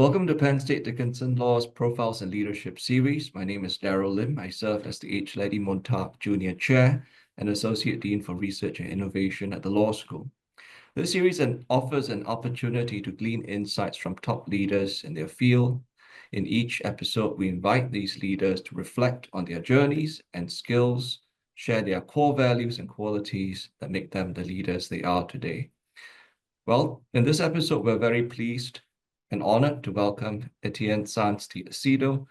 Welcome to Penn State Dickinson Law's Profiles in Leadership series. My name is Darrell Lim. I serve as the H. Lady Montag Junior Chair and Associate Dean for Research and Innovation at the Law School. This series offers an opportunity to glean insights from top leaders in their field. In each episode, we invite these leaders to reflect on their journeys and skills, share their core values and qualities that make them the leaders they are today. Well, in this episode, we're very pleased and honored to welcome Etienne Sanz de Acedo,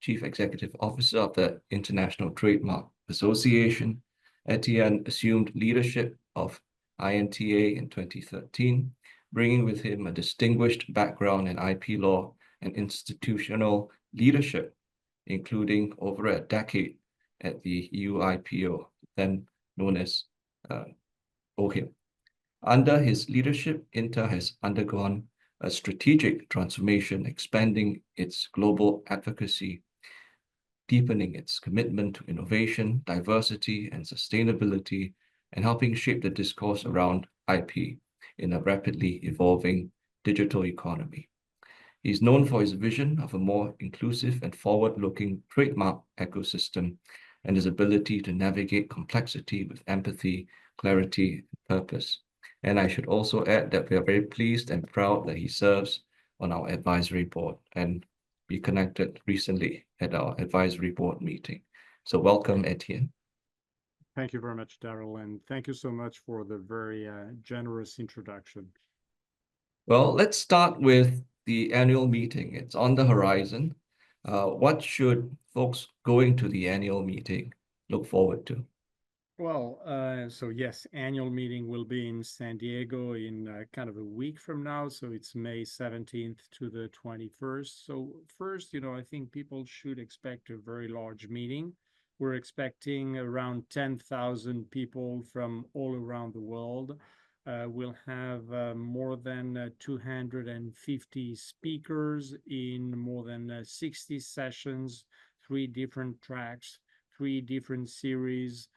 Chief Executive Officer of the International Trademark Association. Etienne assumed leadership of INTA in 2013, bringing with him a distinguished background in IP law and institutional leadership, including over a decade at the UIPO, then known as OHIM. Under his leadership, INTA has undergone a strategic transformation, expanding its global advocacy, deepening its commitment to innovation, diversity, and sustainability, and helping shape the discourse around IP in a rapidly evolving digital economy. He's known for his vision of a more inclusive and forward-looking trademark ecosystem and his ability to navigate complexity with empathy, clarity, and purpose. And I should also add that we are very pleased and proud that he serves on our advisory board, and we connected recently at our advisory board meeting. So welcome, Etienne. Thank you very much, Darrell, and thank you so much for the very generous introduction. Well, let's start with the annual meeting. It's on the horizon. What should folks going to the annual meeting look forward to? Well, so yes, annual meeting will be in San Diego in kind of a week from now. So it's May 17th to the 21st. So first, I think people should expect a very large meeting. We're expecting around 10,000 people from all around the world. We'll have more than 250 speakers in more than 60 sessions, 3 different tracks, 3 different series.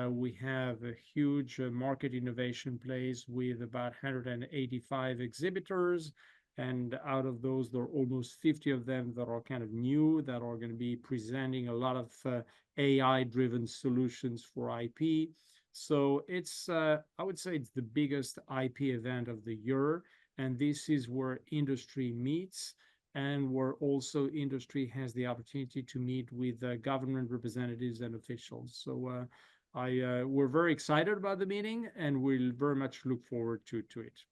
We have a huge market innovation place with about 185 exhibitors. And out of those, there are almost 50 of them that are kind of new, that are going to be presenting a lot of AI-driven solutions for IP. So it's, I would say it's the biggest IP event of the year. And this is where industry meets and where also industry has the opportunity to meet with government representatives and officials. So we're very excited about the meeting, and we'll very much look forward to it.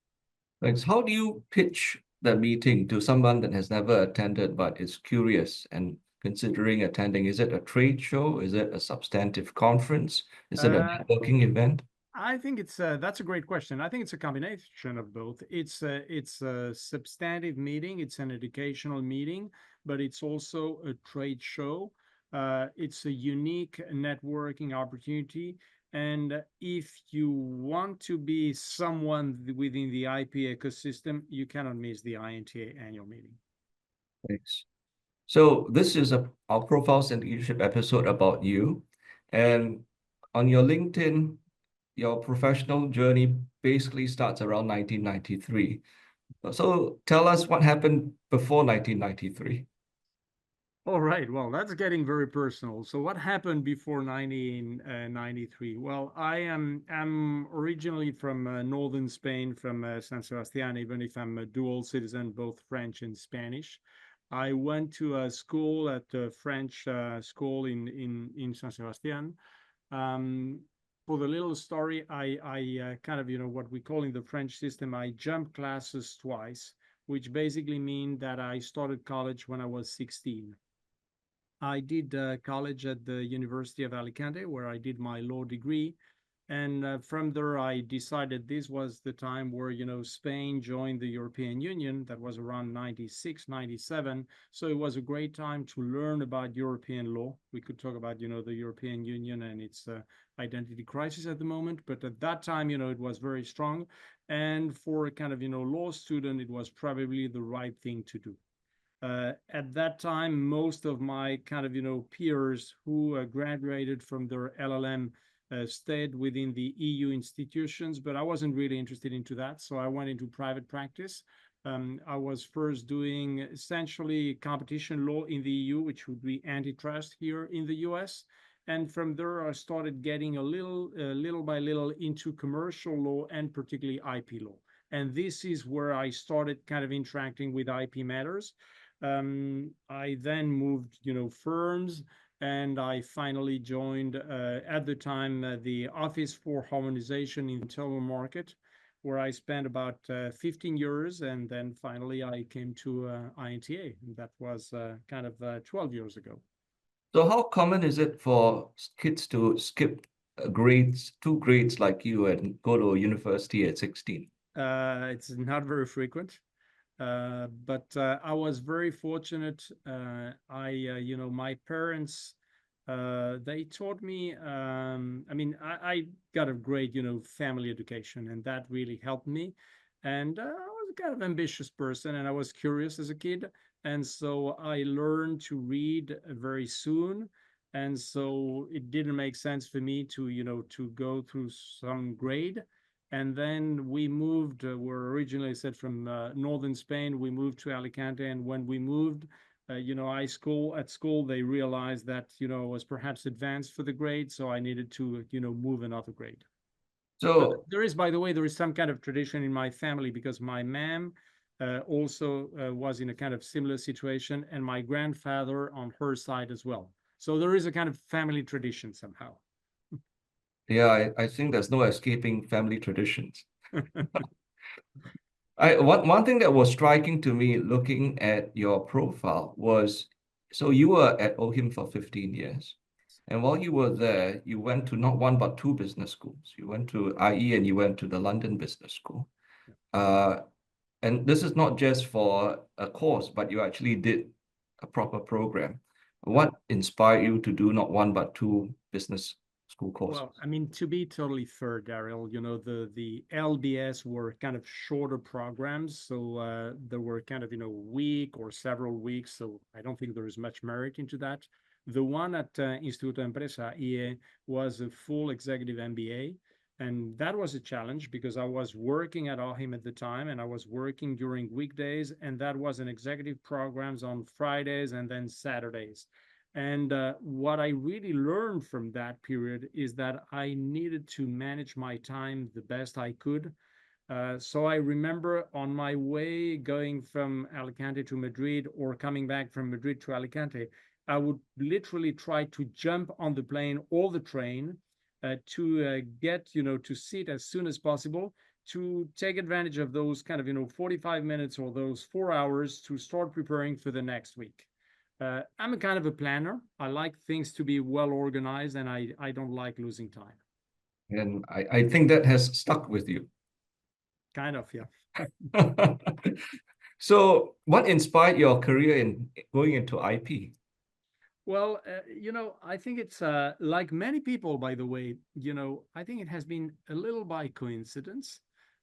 Thanks. How do you pitch the meeting to someone that has never attended but is curious and considering attending? Is it a trade show? Is it a substantive conference? Is it a networking event? I think that's a great question. I think it's a combination of both. It's a substantive meeting, it's an educational meeting, but it's also a trade show. It's a unique networking opportunity. And if you want to be someone within the IP ecosystem, you cannot miss the INTA annual meeting. Thanks. So this is our Profiles and Leadership episode about you. And on your LinkedIn, your professional journey basically starts around 1993. So tell us what happened before 1993. All right. Well, that's getting very personal. So what happened before 1993? Well, I'm originally from northern Spain, from San Sebastián, even if I'm a dual citizen, both French and Spanish. I went to a school at a French school in San Sebastián. For the little story, I kind of, what we call in the French system, I jumped classes twice, which basically mean that I started college when I was 16. I did college at the University of Alicante, where I did my law degree. And from there, I decided this was the time where, Spain joined the European Union. That was around 96, 97. So it was a great time to learn about European law. We could talk about, the European Union and its identity crisis at the moment. But at that time, it was very strong. And for a kind of, law student, it was probably the right thing to do. At that time, most of my kind of, peers who graduated from their LLM stayed within the EU institutions, but I wasn't really interested into that. So I went into private practice. I was first doing essentially competition law in the EU, which would be antitrust here in the US. And from there, I started getting little by little into commercial law and particularly IP law. And this is where I started kind of interacting with IP matters. I then moved, firms, and I finally joined, at the time, the Office for Harmonization in the Internal Market, where I spent about 15 years, and then finally I came to INTA, and that was kind of 12 years ago. So how common is it for kids to skip grades, 2 grades like you, and go to university at 16? It's not very frequent. But I was very fortunate. My parents, they taught me, I got a great, family education, and that really helped me. And I was kind of ambitious person, and I was curious as a kid. And so I learned to read very soon. And so it didn't make sense for me to, to go through some grade. And then we moved, we're originally said from northern Spain, we moved to Alicante. And when we moved, at school, they realized that, I was perhaps advanced for the grade. So I needed to, move another grade. But So there is, by the way, there is some kind of tradition in my family because my mom also was in a kind of similar situation, and my grandfather on her side as well. So there is a kind of family tradition somehow. yeah, I think there's no escaping family traditions. One thing that was striking to me looking at your profile was, so you were at OHIM for 15 years. And while you were there, you went to not one but two business schools. You went to IE and you went to the London Business School. Uh, and this is not just for a course, but you actually did a proper program. What inspired you to do not one but two business school courses? Well, I mean, to be totally fair, Daryl, the LBS were kind of shorter programs, so there were kind of week or several weeks. So I don't think there is much merit into that. The one at Instituto Empresa IE was a full executive MBA, and that was a challenge because I was working at OHIM at the time, and I was working during weekdays, and that was an executive programs on Fridays and then Saturdays. And what I really learned from that period is that I needed to manage my time the best I could. So I remember on my way going from Alicante to Madrid or coming back from Madrid to Alicante, I would literally try to jump on the plane or the train to get, to sit as soon as possible to take advantage of those kind of, 45 minutes or those 4 hours to start preparing for the next week. I'm a kind of a planner. I like things to be well organized, and I don't like losing time. And I think that has stuck with you. Kind of, yeah. So, what inspired your career in going into IP? Well, I think it's like many people, by the way, I think it has been a little by coincidence.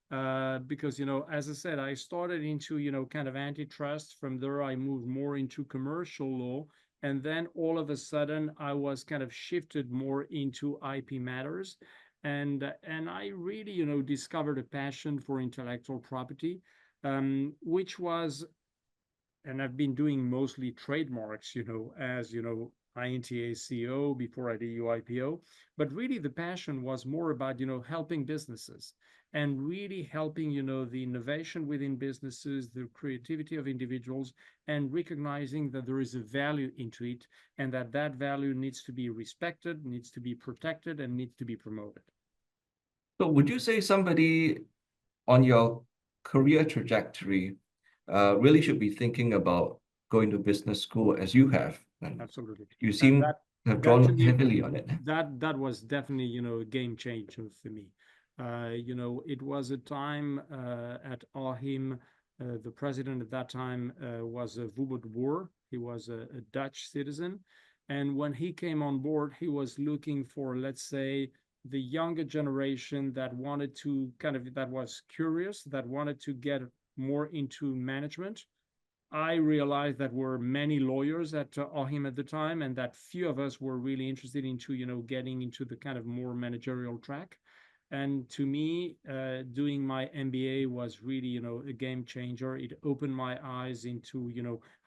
Because, as I said, I started into, kind of antitrust. From there, I moved more into commercial law. And then all of a sudden, I was kind of shifted more into IP matters. And I really, discovered a passion for intellectual property, which was, and I've been doing mostly trademarks, as INTA CEO before I did UIPO. But really, the passion was more about, helping businesses and really helping, the innovation within businesses, the creativity of individuals, and recognizing that there is a value into it, and that value needs to be respected, needs to be protected, and needs to be promoted. So, would you say somebody on your career trajectory really should be thinking about going to business school as you have? And Absolutely. you And seem to have that to drawn me, heavily on it. that was definitely, a game changer for me. It was a time at OHIM. The president at that time was Wubert de Boer. He was a Dutch citizen. And when he came on board, he was looking for, let's say, the younger generation that wanted to that was curious, that wanted to get more into management. I realized that were many lawyers at OHIM at the time, and that few of us were really interested into, getting into the kind of more managerial track. And to me, doing my MBA was really, a game changer. It opened my eyes into,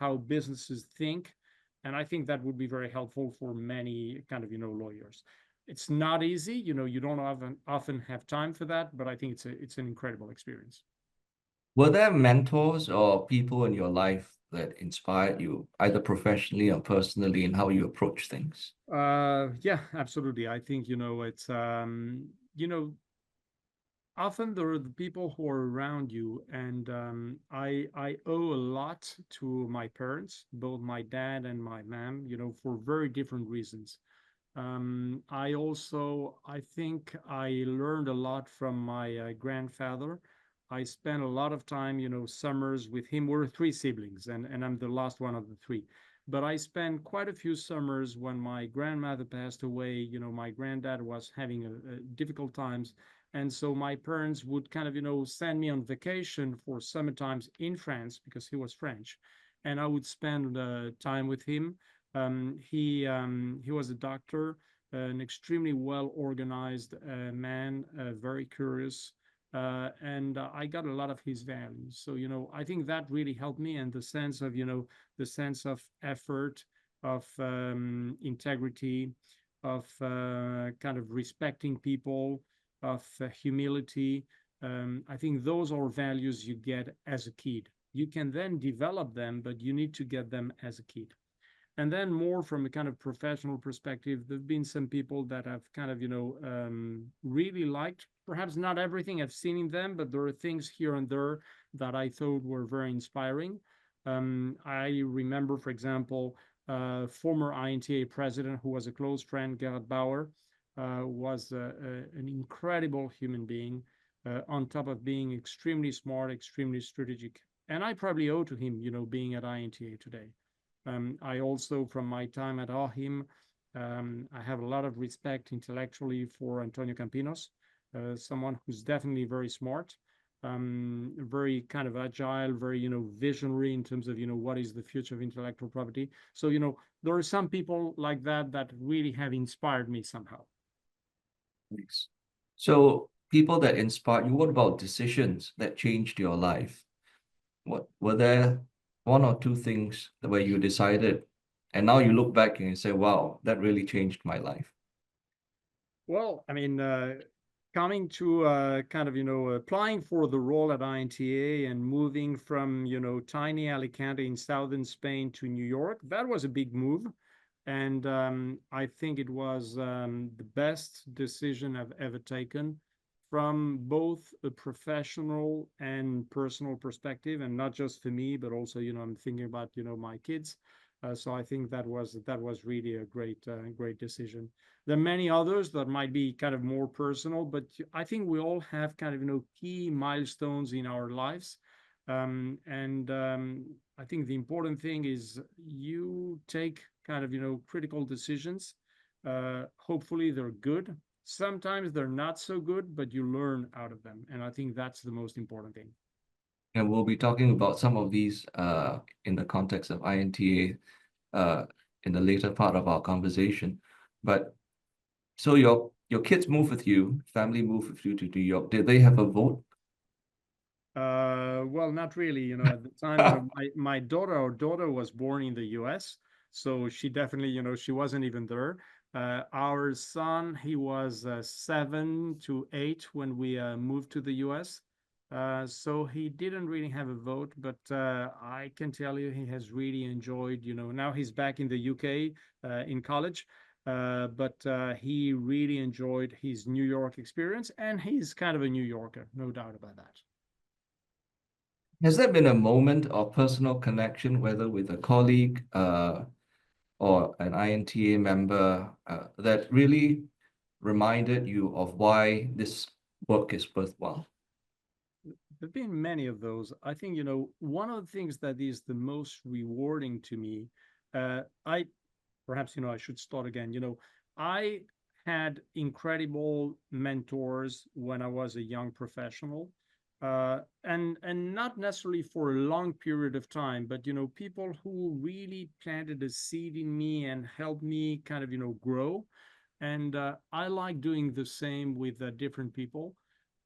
how businesses think. And I think that would be very helpful for many kind of, lawyers. It's not easy, you don't often have time for that, but I think it's an incredible experience. Were there mentors or people in your life that inspired you, either professionally or personally, in how you approach things? Yeah, absolutely. I think, it's, often there are the people who are around you, and I owe a lot to my parents, both my dad and my mom, for very different reasons. I think I learned a lot from my grandfather. I spent a lot of time, summers with him. We're three siblings, and I'm the last one of the three. But I spent quite a few summers when my grandmother passed away. My granddad was having a difficult times. And so my parents would kind of, send me on vacation for summer times in France because he was French. And I would spend time with him. He was a doctor, an extremely well organized man, very curious, and I got a lot of his values. So I think that really helped me, and the sense of the sense of effort, of integrity, of kind of respecting people, of humility. I think those are values you get as a kid. You can then develop them, but you need to get them as a kid. And then more from a kind of professional perspective, there've been some people that I've kind of, really liked. Perhaps not everything I've seen in them, but there are things here and there that I thought were very inspiring. I remember, for example, former INTA president who was a close friend, Gerhard Bauer, was an incredible human being, on top of being extremely smart, extremely strategic. And I probably owe to him, being at INTA today. I also, from my time at OHIM, I have a lot of respect intellectually for Antonio Campinos, someone who's definitely very smart, very kind of agile, very, visionary in terms of, what is the future of intellectual property. So, there are some people like that that really have inspired me somehow. Thanks. So, people that inspired you, what about decisions that changed your life? What were there one or two things where you decided, and now you look back and you say, wow, that really changed my life? Well, I mean, coming to kind of, applying for the role at INTA and moving from, tiny Alicante in southern Spain to New York, that was a big move. And I think it was the best decision I've ever taken from both a professional and personal perspective, and not just for me, but also, I'm thinking about, my kids. So I think that was really a great decision. There are many others that might be kind of more personal, but I think we all have kind of, key milestones in our lives. And I think the important thing is you take kind of, critical decisions. Hopefully they're good. Sometimes they're not so good, but you learn out of them. And I think that's the most important thing. And we'll be talking about some of these in the context of INTA in the later part of our conversation. But so your kids move with you, family move with you to New York. Did they have a vote? Well, not really. At the time, my daughter was born in the US, so she definitely, she wasn't even there. Our son, he was 7 to 8 when we moved to the US. So he didn't really have a vote, but I can tell you he has really enjoyed, now he's back in the UK in college. But he really enjoyed his New York experience, and he's kind of a New Yorker, no doubt about that. Has there been a moment of personal connection, whether with a colleague or an INTA member, that really reminded you of why this work is worthwhile? There've been many of those. I think, one of the things that is the most rewarding to me, I perhaps, I should start again. I had incredible mentors when I was a young professional, and not necessarily for a long period of time, but people who really planted a seed in me and helped me kind of, grow. And I like doing the same with different people.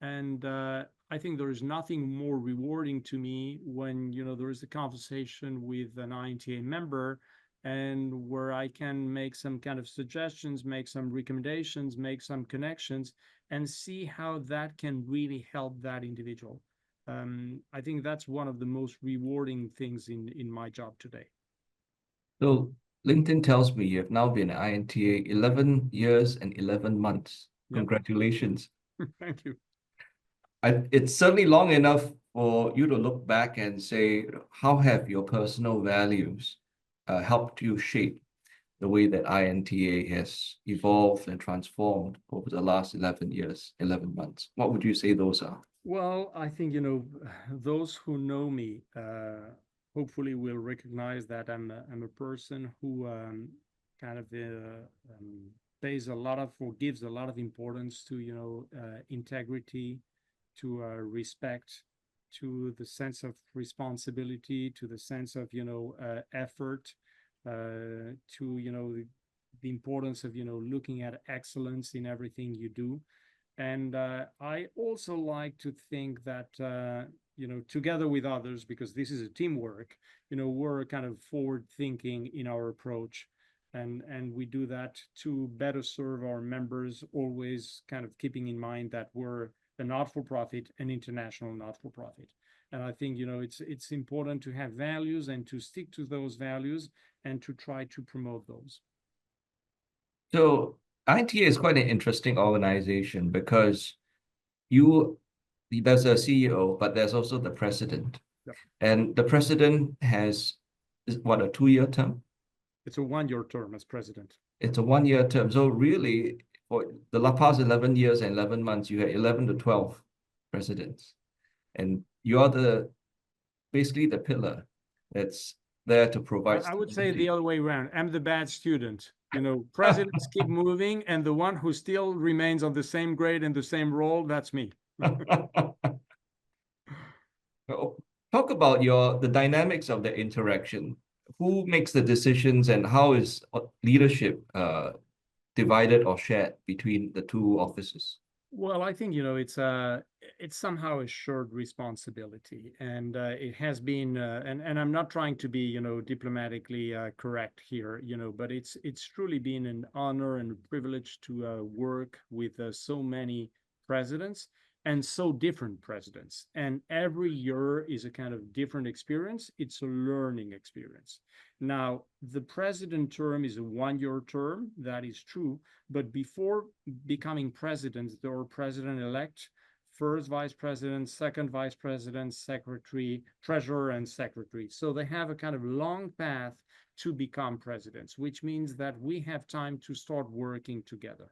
And I think there is nothing more rewarding to me when, there is a conversation with an INTA member and where I can make some kind of suggestions, make some recommendations, make some connections, and see how that can really help that individual. I think that's one of the most rewarding things in my job today. So LinkedIn tells me you have now been at INTA 11 years and 11 months. Yep. Congratulations. Thank you. It's certainly long enough for you to look back and say, how have your personal values helped you shape the way that INTA has evolved and transformed over the last 11 years, 11 months? What would you say those are? Well, I think, those who know me hopefully will recognize that I'm a person who kind of pays a lot of or gives a lot of importance to, integrity, to respect, to the sense of responsibility, to the sense of, effort, to, the importance of, looking at excellence in everything you do. And I also like to think that, together with others, because this is a teamwork, we're kind of forward thinking in our approach. And we do that to better serve our members, always kind of keeping in mind that we're a not-for-profit, an international not-for-profit. And I think, it's important to have values and to stick to those values and to try to promote those. So ITA is quite an interesting organization because you there's a CEO, but there's also the president. Yep. And the president has what, a 2-year term? It's a one-year term as president. It's a 1-year term. So really, for the past 11 years and 11 months, you had 11 to 12 presidents. And you're basically the pillar that's there to provide I would say stability. the other way around. I'm the bad student. Presidents keep moving, and the one who still remains on the same grade and the same role, that's me. Talk about the dynamics of the interaction. Who makes the decisions and how is leadership divided or shared between the two offices? Well, I think, it's somehow a shared responsibility, and it has been, and I'm not trying to be, diplomatically correct here, but it's truly been an honor and a privilege to work with so many presidents and so different presidents. And every year is a kind of different experience. It's a learning experience. Now, the president term is a one-year term, that is true, but before becoming president, there were president-elect, first vice president, second vice president, secretary, treasurer, and secretary. So they have a kind of long path to become presidents, which means that we have time to start working together.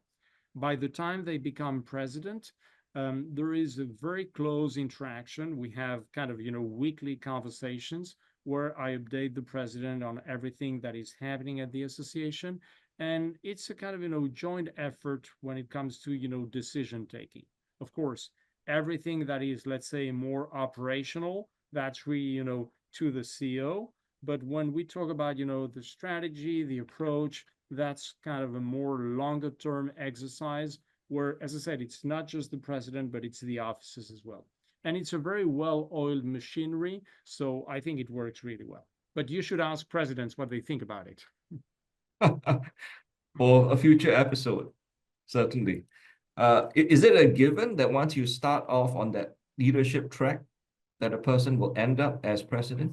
By the time they become president, there is a very close interaction. We have kind of, weekly conversations where I update the president on everything that is happening at the association. And it's a kind of, joint effort when it comes to, decision taking. Of course, everything that is, let's say, more operational, that's really, to the CEO. But when we talk about, the strategy, the approach, that's kind of a more longer term exercise where, as I said, it's not just the president, but it's the offices as well. And it's a very well-oiled machinery, so I think it works really well. But you should ask presidents what they think about it. For a future episode, certainly. Is it a given that once you start off on that leadership track, that a person will end up as president?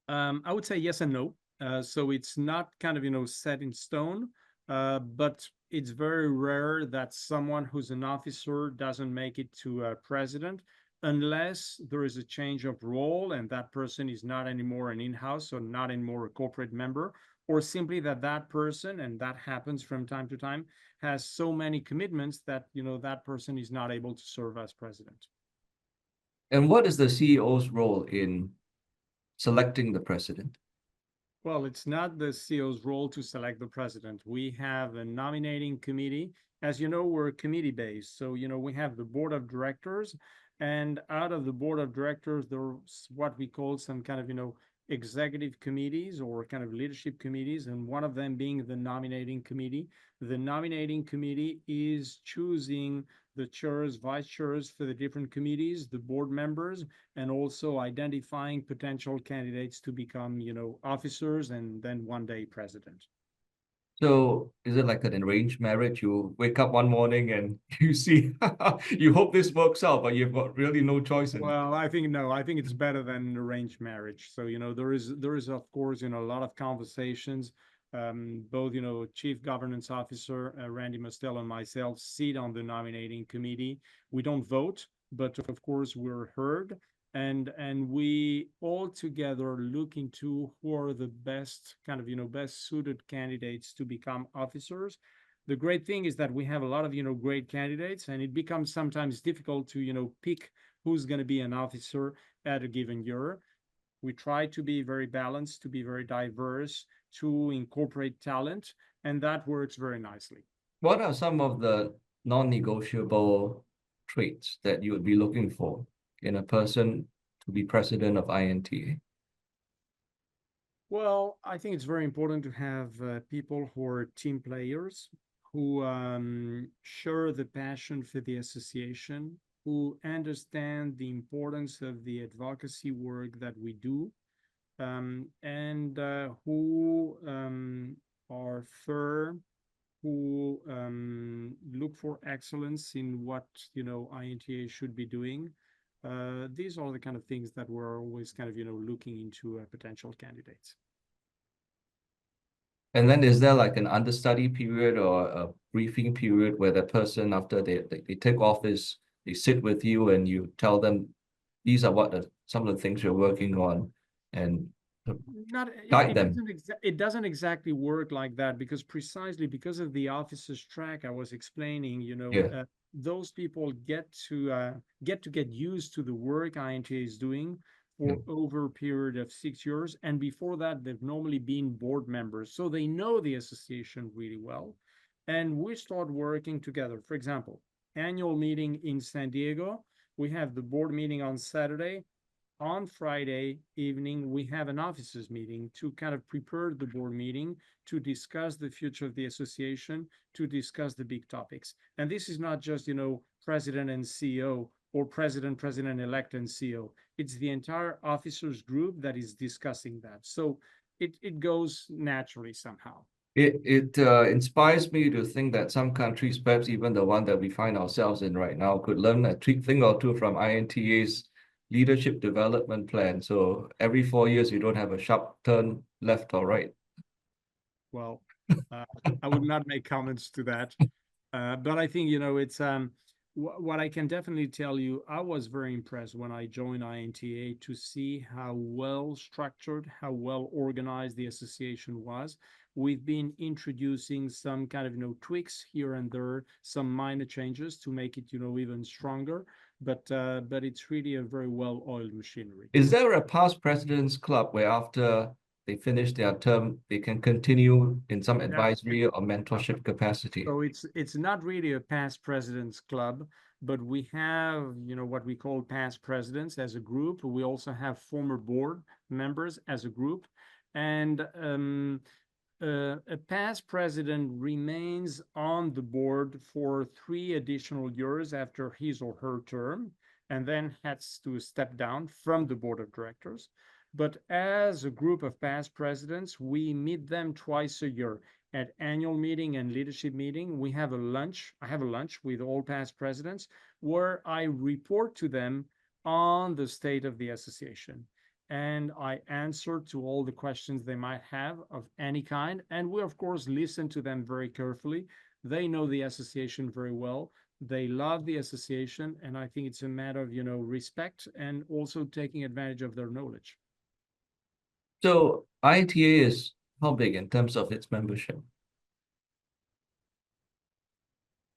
I would say yes and no. So it's not kind of, set in stone, but it's very rare that someone who's an officer doesn't make it to a president unless there is a change of role and that person is not anymore an in-house or not anymore a corporate member, or simply that person, and that happens from time to time, has so many commitments that, that person is not able to serve as president. And what is the CEO's role in selecting the president? Well, it's not the CEO's role to select the president. We have a nominating committee. As you know, we're committee-based. So, we have the board of directors, and out of the board of directors, there's what we call some kind of, executive committees or kind of leadership committees, and one of them being the nominating committee. The nominating committee is choosing the chairs, vice chairs for the different committees, the board members, and also identifying potential candidates to become, officers and then one day president. So is it like an arranged marriage? You wake up one morning and you see, you hope this works out, but you've got really no choice in it. Well, I think no, I think it's better than arranged marriage. So, there is of course, a lot of conversations. Both, Chief Governance Officer Randy Mostel and myself sit on the nominating committee. We don't vote, but of course we're heard, and we all together look into who are the best kind of, best suited candidates to become officers. The great thing is that we have a lot of, great candidates, and it becomes sometimes difficult to, pick who's going to be an officer at a given year. We try to be very balanced, to be very diverse, to incorporate talent, and that works very nicely. What are some of the non-negotiable traits that you would be looking for in a person to be president of INTA? Well, I think it's very important to have people who are team players, who share the passion for the association, who understand the importance of the advocacy work that we do, and who are fair, who look for excellence in what INTA should be doing. These are the kind of things that we're always kind of looking into potential candidates. And then is there like an understudy period or a briefing period where the person, after they take office, they sit with you and you tell them these are what some of the things you're working on and Not guide them? it doesn't exactly work like that, because precisely because of the officers track I was explaining, Yeah. those people get used to the work INTA is doing for Mm. over a period of 6 years, and before that they've normally been board members, so they know the association really well, and we start working together. For example, annual meeting in San Diego, we have the board meeting on Saturday. On Friday evening, we have an officers meeting to kind of prepare the board meeting, to discuss the future of the association, to discuss the big topics. And this is not just, president and CEO, or president-elect and CEO. It's the entire officers group that is discussing that. So it goes naturally somehow. It inspires me to think that some countries, perhaps even the one that we find ourselves in right now, could learn a thing or two from INTA's leadership development plan. So every 4 years, you don't have a sharp turn left or right. Well, uh, I would not make comments to that. But I think, it's what I can definitely tell you, I was very impressed when I joined INTA to see how well structured, how well organized the association was. We've been introducing some kind of, tweaks here and there, some minor changes to make it, even stronger. But it's really a very well-oiled machinery. Is there a past presidents club where after they finish their term, they can continue in some Yeah. advisory or mentorship capacity? So it's not really a past presidents club, but we have, what we call past presidents as a group. We also have former board members as a group, and a past president remains on the board for 3 additional years after his or her term, and then has to step down from the board of directors. But as a group of past presidents, we meet them twice a year at annual meeting and leadership meeting. We have a lunch. I have a lunch with all past presidents where I report to them on the state of the association, and I answer to all the questions they might have of any kind. And we, of course, listen to them very carefully. They know the association very well. They love the association, and I think it's a matter of, respect and also taking advantage of their knowledge. So ITA is how big in terms of its membership?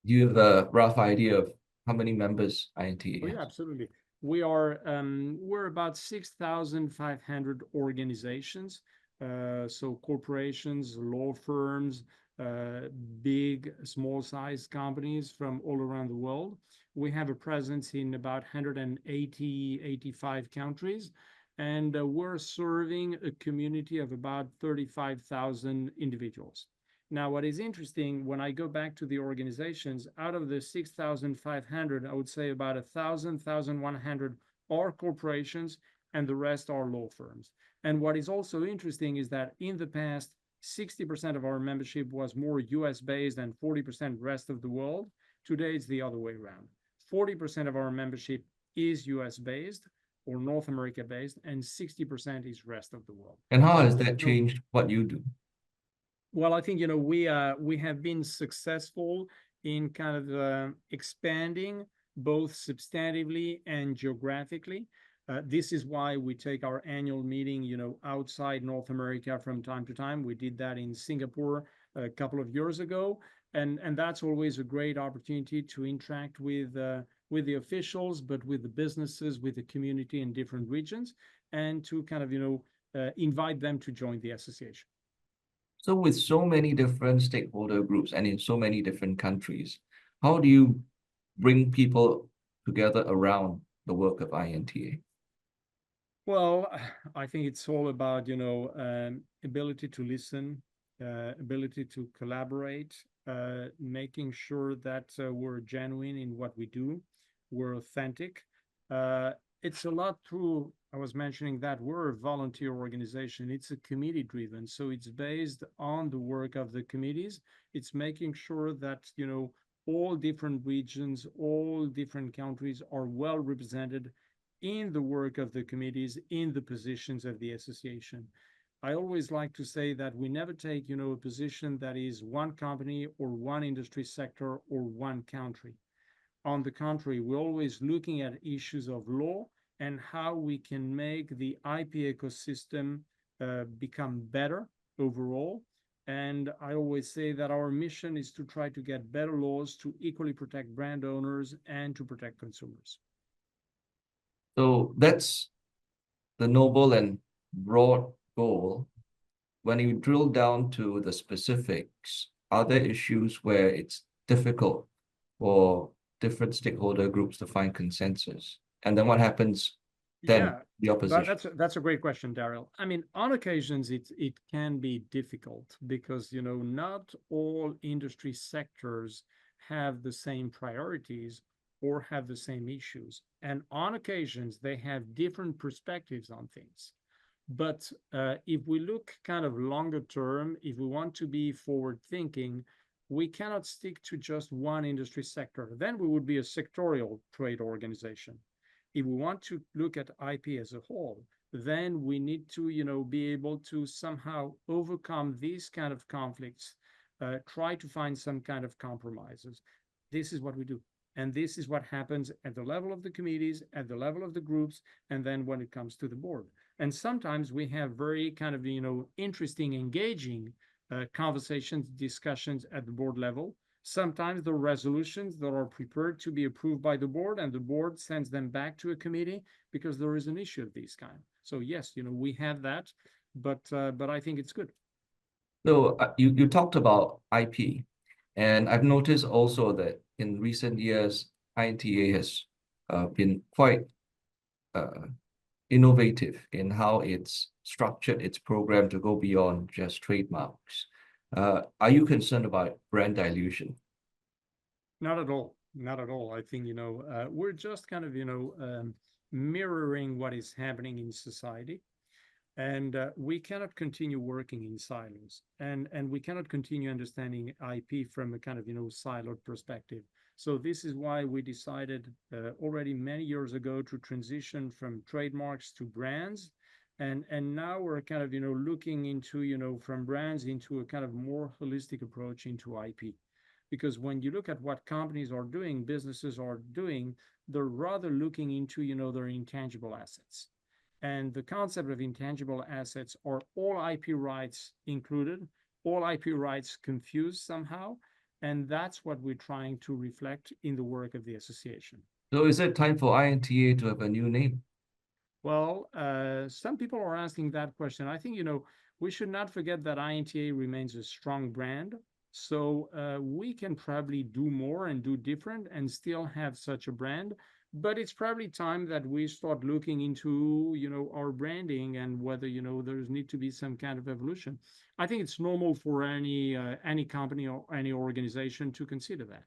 Do you have a rough idea of how many members INTA Oh, has? yeah, absolutely. We're about 6,500 organizations, so corporations, law firms, big, small-sized companies from all around the world. We have a presence in about 180, 85 countries, and we're serving a community of about 35,000 individuals. Now, what is interesting, when I go back to the organizations, out of the 6,500, I would say about 1,000, 1,100 are corporations, and the rest are law firms. And what is also interesting is that in the past, 60% of our membership was more US based and 40% rest of the world. Today, it's the other way around. 40% of our membership is US based or North America based, and 60% is rest of the world. And how So, has that changed what you do? well, I think we have been successful in kind of expanding both substantively and geographically. This is why we take our annual meeting, outside North America from time to time. We did that in Singapore a couple of years ago, and that's always a great opportunity to interact with the officials, but with the businesses, with the community in different regions, and to kind of invite them to join the association. So with so many different stakeholder groups and in so many different countries, how do you bring people together around the work of INTA? Well, I think it's all about, ability to listen, ability to collaborate, making sure that we're genuine in what we do, we're authentic. It's a lot through, I was mentioning that we're a volunteer organization. It's a committee driven. So it's based on the work of the committees. It's making sure that, all different regions, all different countries are well represented in the work of the committees, in the positions of the association. I always like to say that we never take, a position that is one company or one industry sector or one country. On the contrary, we're always looking at issues of law and how we can make the IP ecosystem become better overall. And I always say that our mission is to try to get better laws to equally protect brand owners and to protect consumers. So that's the noble and broad goal. When you drill down to the specifics, are there issues where it's difficult for different stakeholder groups to find consensus? And then what happens then, Yeah, the opposition? that's a great question, Daryl. I mean, on occasions it can be difficult because not all industry sectors have the same priorities or have the same issues, and on occasions they have different perspectives on things. But if we look kind of longer term, if we want to be forward thinking, we cannot stick to just one industry sector. Then we would be a sectorial trade organization. If we want to look at IP as a whole, then we need to, be able to somehow overcome these kind of conflicts, try to find some kind of compromises. This is what we do. And this is what happens at the level of the committees, at the level of the groups, and then when it comes to the board. And sometimes we have very kind of, interesting, engaging conversations, discussions at the board level. Sometimes the resolutions that are prepared to be approved by the board, and the board sends them back to a committee because there is an issue of this kind. So yes, we have that, but I think it's good. So you talked about IP, and I've noticed also that in recent years, INTA has been quite innovative in how it's structured its program to go beyond just trademarks. Are you concerned about brand dilution? Not at all. Not at all. I think, we're just kind of, mirroring what is happening in society. And we cannot continue working in silos, and we cannot continue understanding IP from a kind of siloed perspective. So this is why we decided already many years ago to transition from trademarks to brands, and now we're kind of looking into from brands into a kind of more holistic approach into IP, because when you look at what companies are doing, businesses are doing, they're rather looking into their intangible assets. And the concept of intangible assets are all IP rights included, all IP rights confused somehow. And that's what we're trying to reflect in the work of the association. So is it time for INTA to have a new name? Well, some people are asking that question. I think, we should not forget that INTA remains a strong brand. So we can probably do more and do different and still have such a brand. But it's probably time that we start looking into, our branding and whether, there's need to be some kind of evolution. I think it's normal for any company or any organization to consider that.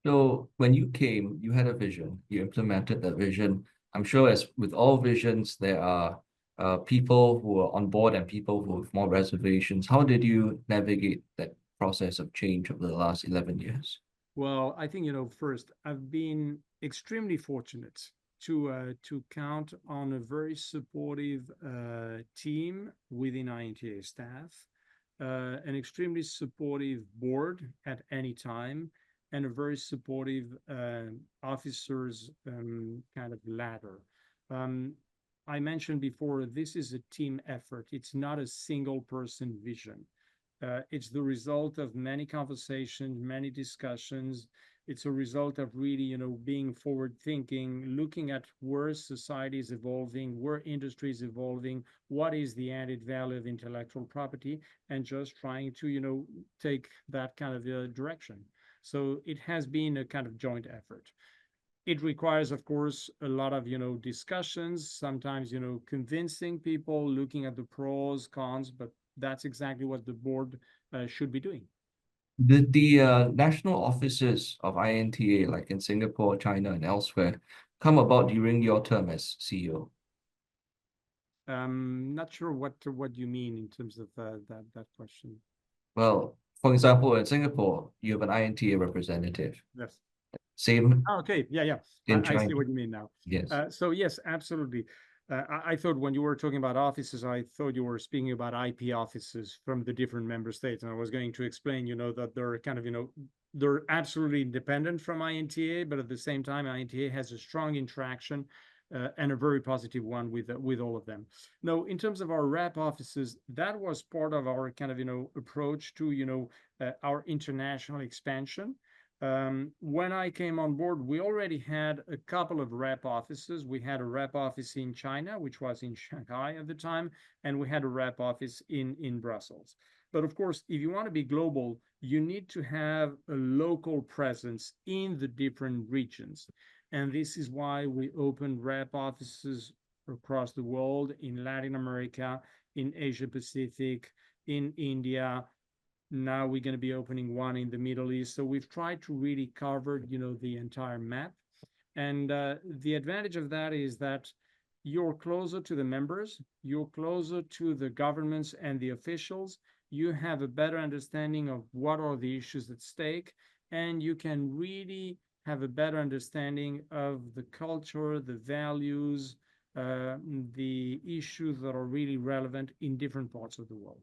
So when you came, you had a vision, you implemented that vision. I'm sure as with all visions, there are people who are on board and people who have more reservations. How did you navigate that process of change over the last 11 years? Well, I think, first, I've been extremely fortunate to count on a very supportive team within INTA staff, an extremely supportive board at any time, and a very supportive officers kind of ladder. Um, I mentioned before, this is a team effort. It's not a single person vision. It's the result of many conversations, many discussions. It's a result of really, being forward thinking, looking at where society is evolving, where industry is evolving, what is the added value of intellectual property, and just trying to, take that kind of direction. So it has been a kind of joint effort. It requires, of course, a lot of, discussions, sometimes, convincing people, looking at the pros, cons, but that's exactly what the board should be doing. Did the national offices of INTA, like in Singapore, China, and elsewhere, come about during your term as CEO? Not sure what you mean in terms of that question. Well, for example, in Singapore, you have an INTA representative. Yes. Same Oh, okay. Yeah, yeah. in I see China. what you mean now. Yes. So yes, absolutely. I thought when you were talking about offices, I thought you were speaking about IP offices from the different member states, and I was going to explain, that they're kind of, they're absolutely independent from INTA, but at the same time, INTA has a strong interaction and a very positive one with all of them. No, in terms of our rep offices, that was part of our kind of, approach to, our international expansion. When I came on board, we already had a couple of rep offices. We had a rep office in China, which was in Shanghai at the time, and we had a rep office in Brussels. But of course, if you want to be global, you need to have a local presence in the different regions. And this is why we opened rep offices across the world, in Latin America, in Asia Pacific, in India. Now we're going to be opening one in the Middle East. So we've tried to really cover, the entire map. And the advantage of that is that you're closer to the members, you're closer to the governments and the officials. You have a better understanding of what are the issues at stake, and you can really have a better understanding of the culture, the values, the issues that are really relevant in different parts of the world.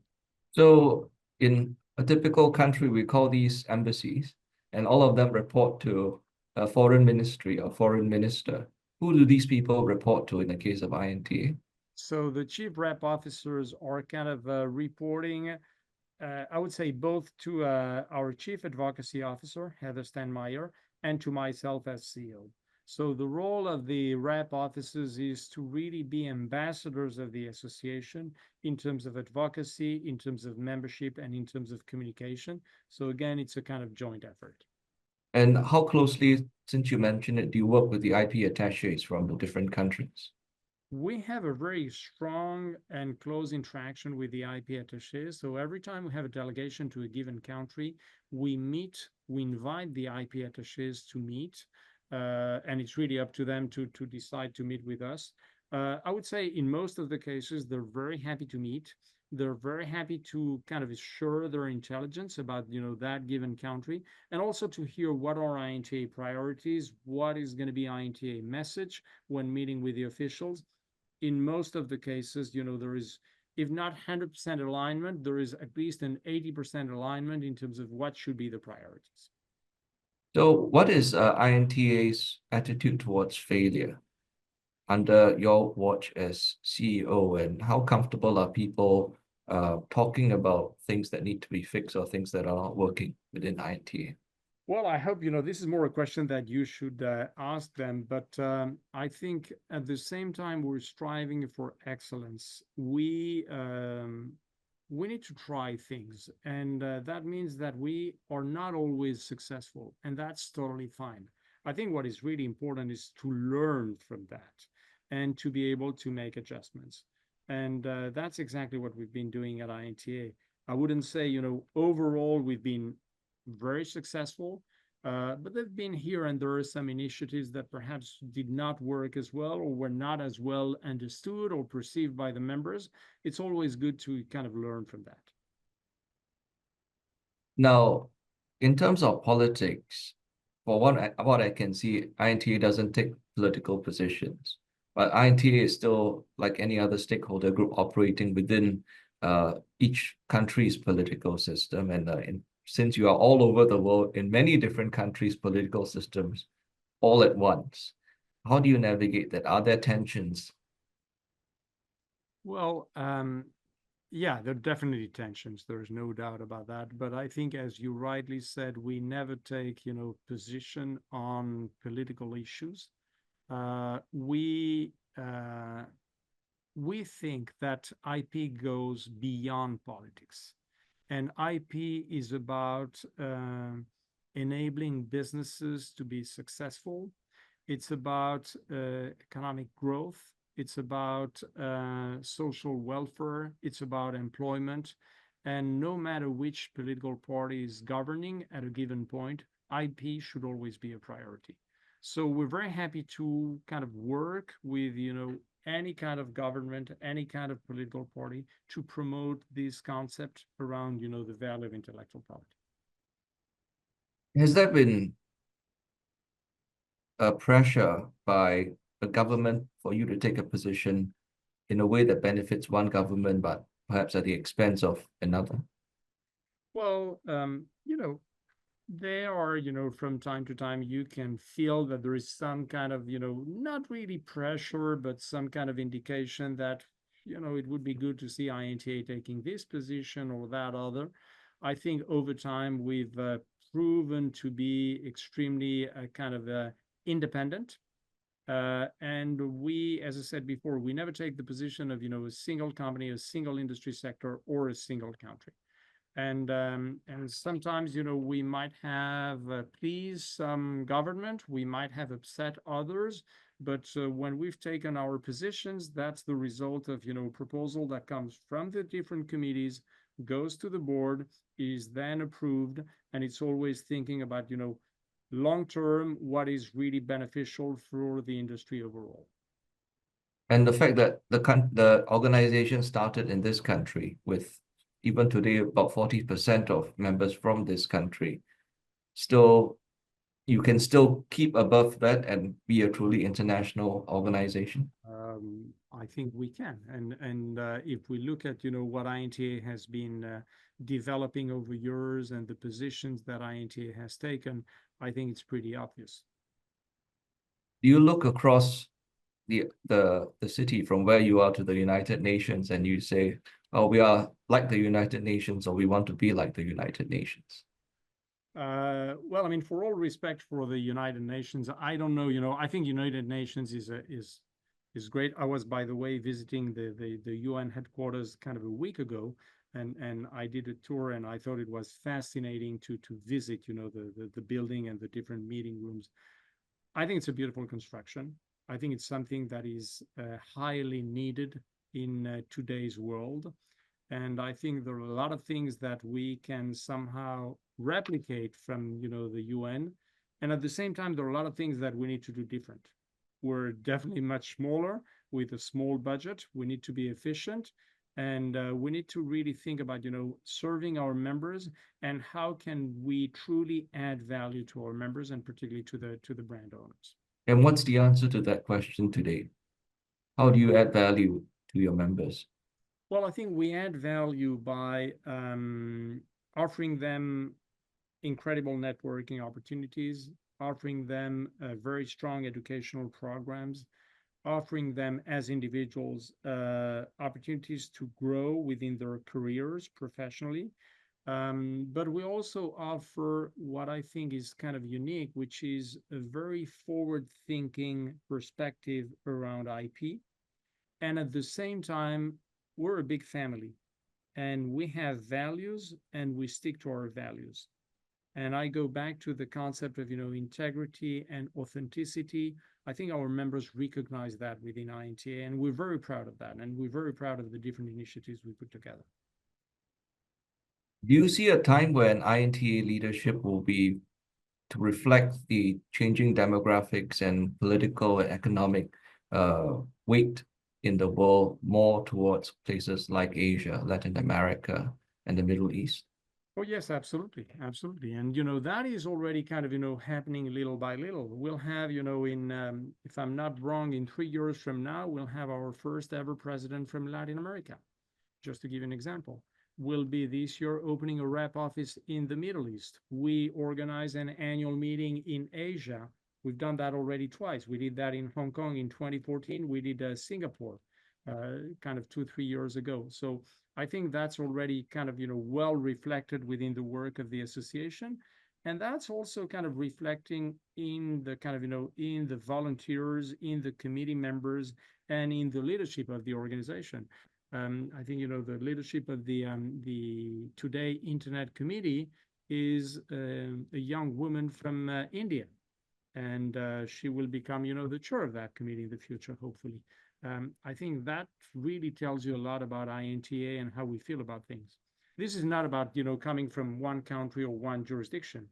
So in a typical country, we call these embassies, and all of them report to a foreign ministry or foreign minister. Who do these people report to in the case of INTA? So the chief rep officers are kind of reporting, I would say, both to our chief advocacy officer, Heather Stanmeyer, and to myself as CEO. So the role of the rep offices is to really be ambassadors of the association in terms of advocacy, in terms of membership, and in terms of communication. So again, it's a kind of joint effort. And how closely, since you mentioned it, do you work with the IP attaches from the different countries? We have a very strong and close interaction with the IP attaches. So every time we have a delegation to a given country, we invite the IP attaches to meet, and it's really up to them to decide to meet with us. I would say in most of the cases, they're very happy to meet. They're very happy to kind of assure their intelligence about, that given country, and also to hear what are INTA priorities, what is going to be INTA message when meeting with the officials. In most of the cases, there is, if not 100% alignment, there is at least an 80% alignment in terms of what should be the priorities. So what is INTA's attitude towards failure under your watch as CEO, and how comfortable are people talking about things that need to be fixed or things that are not working within INTA? Well, I hope, this is more a question that you should ask them, but I think at the same time we're striving for excellence. We need to try things, and that means that we are not always successful, and that's totally fine. I think what is really important is to learn from that and to be able to make adjustments. And that's exactly what we've been doing at INTA. I wouldn't say, overall we've been very successful, but there've been here and there are some initiatives that perhaps did not work as well or were not as well understood or perceived by the members. It's always good to kind of learn from that. Now, in terms of politics, for what I can see, INTA doesn't take political positions, but INTA is still like any other stakeholder group operating within each country's political system. And since you are all over the world in many different countries' political systems all at once, how do you navigate that? Are there tensions? Well, yeah, there are definitely tensions. There's no doubt about that. But I think, as you rightly said, we never take, position on political issues. We think that IP goes beyond politics, and IP is about enabling businesses to be successful. It's about economic growth. It's about social welfare. It's about employment. And no matter which political party is governing at a given point, IP should always be a priority. So we're very happy to kind of work with, any kind of government, any kind of political party to promote this concept around, the value of intellectual property. Has there been a pressure by a government for you to take a position in a way that benefits one government, but perhaps at the expense of another? Well, there are, from time to time, you can feel that there is some kind of, not really pressure, but some kind of indication that, it would be good to see INTA taking this position or that other. I think over time, we've proven to be extremely kind of independent. And we, as I said before, we never take the position of, a single company, a single industry sector, or a single country. And sometimes, we might have pleased some government, we might have upset others, but when we've taken our positions, that's the result of, proposal that comes from the different committees, goes to the board, is then approved, and it's always thinking about, long term, what is really beneficial for the industry overall. And the fact that the organization started in this country with even today about 40% of members from this country, still you can still keep above that and be a truly international organization. I think we can, and if we look at what INTA has been developing over years and the positions that INTA has taken, I think it's pretty obvious. Do you look across the city from where you are to the United Nations and you say, oh, we are like the United Nations, or we want to be like the United Nations? Well, I mean, for all respect for the United Nations, I don't know, I think United Nations is great. I was, by the way, visiting the UN headquarters kind of a week ago, and I did a tour, and I thought it was fascinating to visit, the building and the different meeting rooms. I think it's a beautiful construction. I think it's something that is highly needed in today's world. And I think there are a lot of things that we can somehow replicate from, the UN. And at the same time, there are a lot of things that we need to do different. We're definitely much smaller with a small budget. We need to be efficient. And we need to really think about, serving our members and how can we truly add value to our members and particularly to the brand owners. And what's the answer to that question today? How do you add value to your members? Well, I think we add value by offering them incredible networking opportunities, offering them very strong educational programs, offering them as individuals opportunities to grow within their careers professionally. But we also offer what I think is kind of unique, which is a very forward-thinking perspective around IP. And at the same time, we're a big family and we have values and we stick to our values. And I go back to the concept of, integrity and authenticity. I think our members recognize that within INTA, and we're very proud of that. And we're very proud of the different initiatives we put together. Do you see a time when INTA leadership will be to reflect the changing demographics and political and economic weight in the world more towards places like Asia, Latin America, and the Middle East? Oh, yes, absolutely. Absolutely. And, that is already kind of, happening little by little. We'll have, if I'm not wrong, in 3 years from now, we'll have our first ever president from Latin America. Just to give you an example, we'll be this year opening a rep office in the Middle East. We organize an annual meeting in Asia. We've done that already twice. We did that in Hong Kong in 2014. We did Singapore kind of 2-3 years ago. So I think that's already kind of, well reflected within the work of the association. And that's also kind of reflecting in the kind of, in the volunteers, in the committee members, and in the leadership of the organization. I think, the leadership of the Today Internet Committee is a young woman from India. And she will become, the chair of that committee in the future, hopefully. I think that really tells you a lot about INTA and how we feel about things. This is not about, coming from one country or one jurisdiction.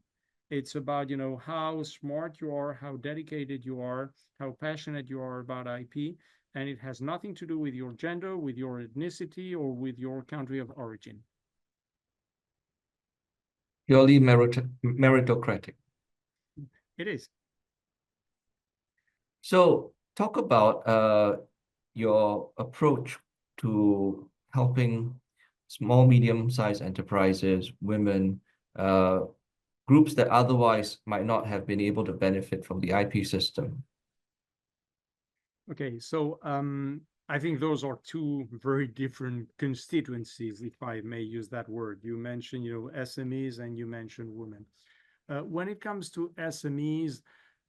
It's about, how smart you are, how dedicated you are, how passionate you are about IP. And it has nothing to do with your gender, with your ethnicity, or with your country of origin. Purely meritocratic. It is. So talk about your approach to helping small, medium-sized enterprises, women, groups that otherwise might not have been able to benefit from the IP system. Okay, so I think those are two very different constituencies, if I may use that word. You mentioned, SMEs, and you mentioned women. When it comes to SMEs,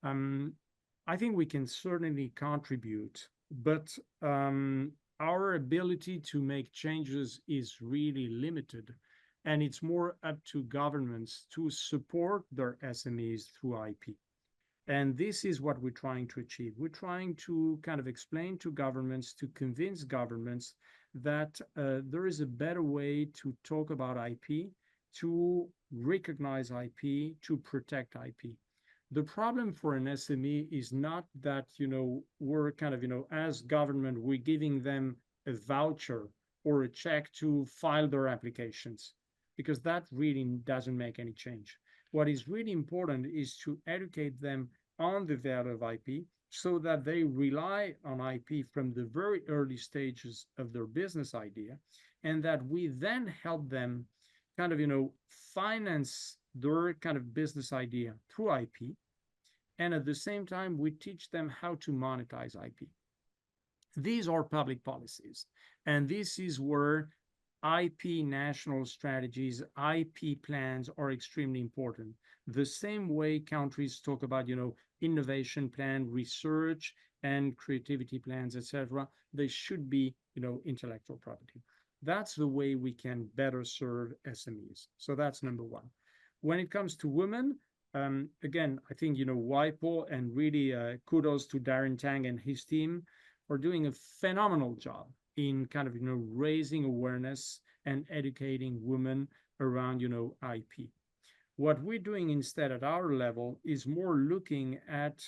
I think we can certainly contribute, but our ability to make changes is really limited. And it's more up to governments to support their SMEs through IP. And this is what we're trying to achieve. We're trying to kind of explain to governments, to convince governments that there is a better way to talk about IP, to recognize IP, to protect IP. The problem for an SME is not that, we're kind of, as government, we're giving them a voucher or a check to file their applications, because that really doesn't make any change. What is really important is to educate them on the value of IP so that they rely on IP from the very early stages of their business idea, and that we then help them kind of, finance their kind of business idea through IP. And at the same time, we teach them how to monetize IP. These are public policies. And this is where IP national strategies, IP plans are extremely important. The same way countries talk about, innovation plan, research, and creativity plans, etc., they should be, intellectual property. That's the way we can better serve SMEs. So that's number one. When it comes to women, again, I think, WIPO, and really kudos to Darren Tang and his team, are doing a phenomenal job in kind of, raising awareness and educating women around, IP. What we're doing instead at our level is more looking at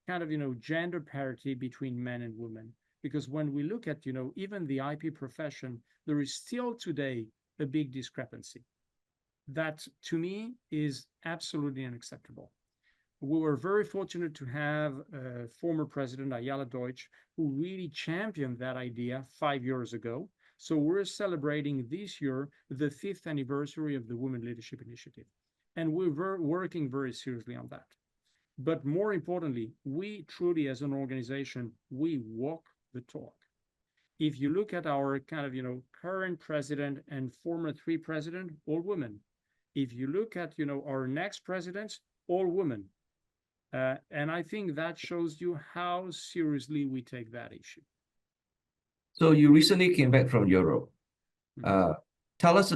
kind of, gender parity between men and women. Because when we look at, even the IP profession, there is still today a big discrepancy. That, to me, is absolutely unacceptable. We were very fortunate to have former President Ayala Deutsch, who really championed that idea 5 years ago. So we're celebrating this year the 5th anniversary of the Women Leadership Initiative. And we're working very seriously on that. But more importantly, we truly, as an organization, we walk the talk. If you look at our kind of, current president and former 3 presidents, all women. If you look at, our next presidents, all women. And I think that shows you how seriously we take that issue. So you recently came back from Europe. Tell us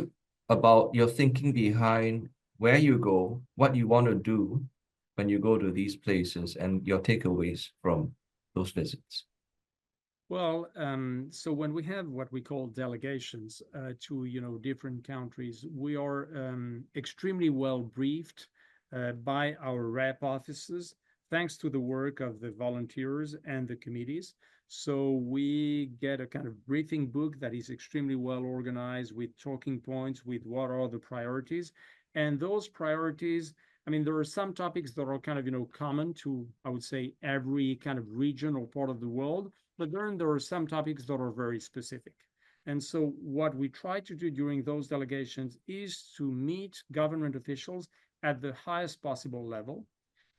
about your thinking behind where you go, what you want to do when you go to these places, and your takeaways from those visits. Well, so when we have what we call delegations to different countries, we are extremely well briefed by our rep offices, thanks to the work of the volunteers and the committees. So we get a kind of briefing book that is extremely well organized with talking points, with what are the priorities, and those priorities. I mean, there are some topics that are kind of common to, I would say, every kind of region or part of the world, but then there are some topics that are very specific. And so what we try to do during those delegations is to meet government officials at the highest possible level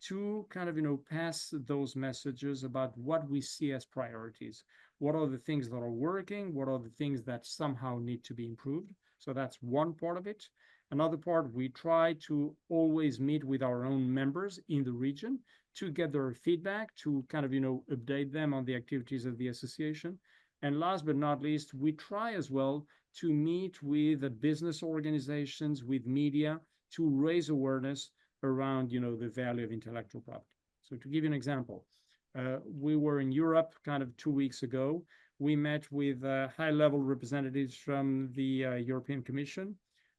to kind of, pass those messages about what we see as priorities. What are the things that are working? What are the things that somehow need to be improved? So that's one part of it. Another part, we try to always meet with our own members in the region to get their feedback, to kind of, update them on the activities of the association. And last but not least, we try as well to meet with the business organizations, with media, to raise awareness around, the value of intellectual property. So to give you an example, we were in Europe kind of 2 weeks ago. We met with high-level representatives from the European Commission,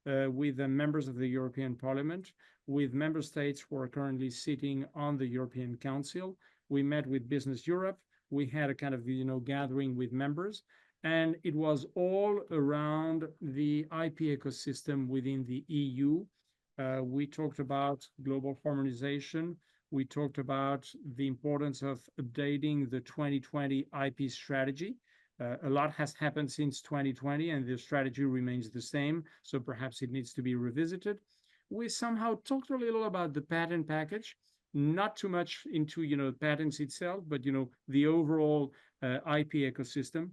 with the members of the European Parliament, with member states who are currently sitting on the European Council. We met with Business Europe. We had a kind of, gathering with members, and it was all around the IP ecosystem within the EU. We talked about global harmonization. We talked about the importance of updating the 2020 IP strategy. A lot has happened since 2020, and the strategy remains the same, so perhaps it needs to be revisited. We somehow talked a little about the patent package, not too much into patents itself, but the overall IP ecosystem.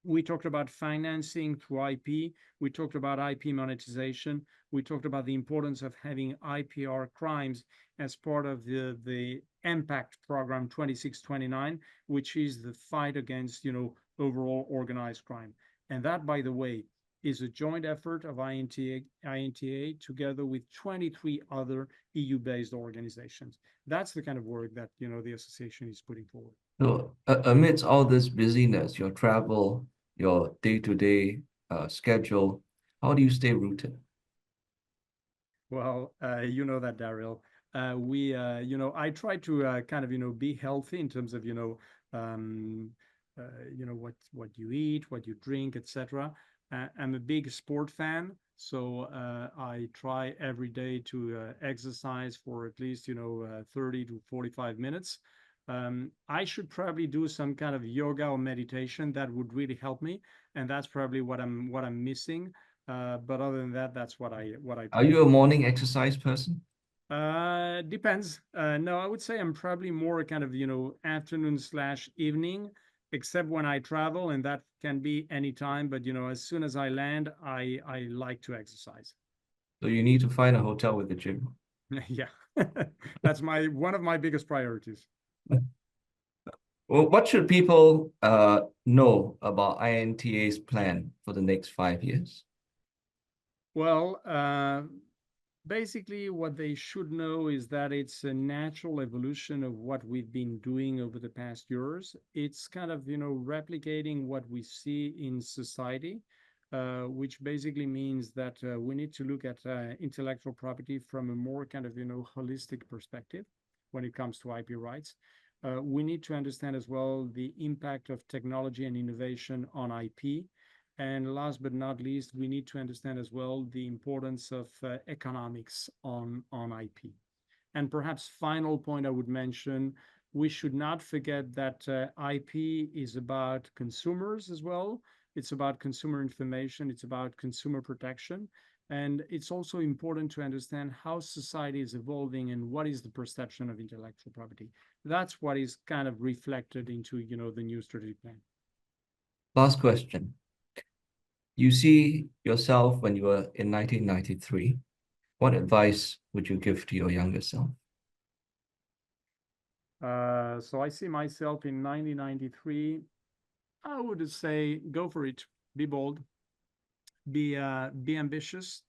We talked about financing through IP. We talked about IP monetization. We talked about the importance of having IPR crimes as part of the impact program 2629, which is the fight against overall organized crime. And that, by the way, is a joint effort of INTA together with 23 other EU-based organizations. That's the kind of work that the association is putting forward. So amidst all this busyness, your travel, your day-to-day schedule, how do you stay rooted? Well, you know that, Daryl. I try to kind of, be healthy in terms of, what you eat, what you drink, etc. I'm a big sport fan, so I try every day to exercise for at least 30 to 45 minutes. I should probably do some kind of yoga or meditation. That would really help me, and that's probably what I'm missing. But other than that, that's what I Are try. you a morning exercise person? Depends. No, I would say I'm probably more kind of afternoon slash evening, except when I travel, and that can be anytime. But as soon as I land, I like to exercise. So you need to find a hotel with a gym. Yeah, that's one of my biggest priorities. Well, what should people know about INTA's plan for the next 5 years? Well, basically, what they should know is that it's a natural evolution of what we've been doing over the past years. It's kind of, replicating what we see in society, which basically means that we need to look at intellectual property from a more kind of, holistic perspective when it comes to IP rights. We need to understand as well the impact of technology and innovation on IP. And last but not least, we need to understand as well the importance of economics on IP. And perhaps final point I would mention, we should not forget that IP is about consumers as well. It's about consumer information. It's about consumer protection. And it's also important to understand how society is evolving and what is the perception of intellectual property. That's what is kind of reflected into, the new strategic plan. Last question. You see yourself when you were in 1993. What advice would you give to your younger self? So I see myself in 1993. I would say go for it. Be bold. Be ambitious.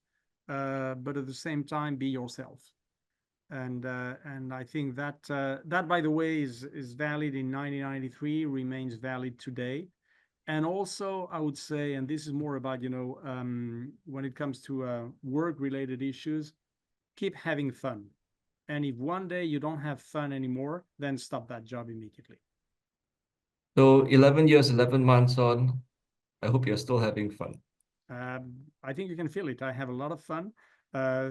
but at the same time, be yourself. And I think that that, by the way, is valid in 1993, remains valid today. And also, I would say, and this is more about, when it comes to work-related issues, keep having fun. And if one day you don't have fun anymore, then stop that job immediately. So 11 years, 11 months on, I hope you're still having fun. I think you can feel it. I have a lot of fun.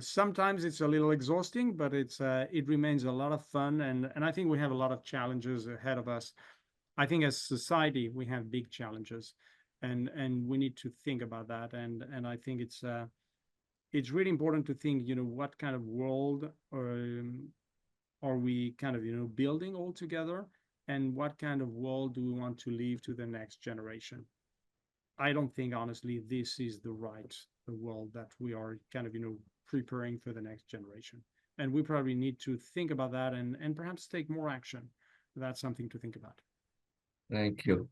Sometimes it's a little exhausting, but it remains a lot of fun. And I think we have a lot of challenges ahead of us. I think as society, we have big challenges, and we need to think about that. And I think it's really important to think, what kind of world are we kind of, building all together, and what kind of world do we want to leave to the next generation? I don't think, honestly, this is the world that we are kind of, preparing for the next generation. And we probably need to think about that and perhaps take more action. That's something to think about. Thank you.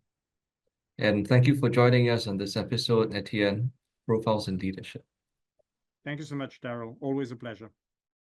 And thank you for joining us on this episode, Etienne, Profiles in Leadership. Thank you so much, Daryl. Always a pleasure.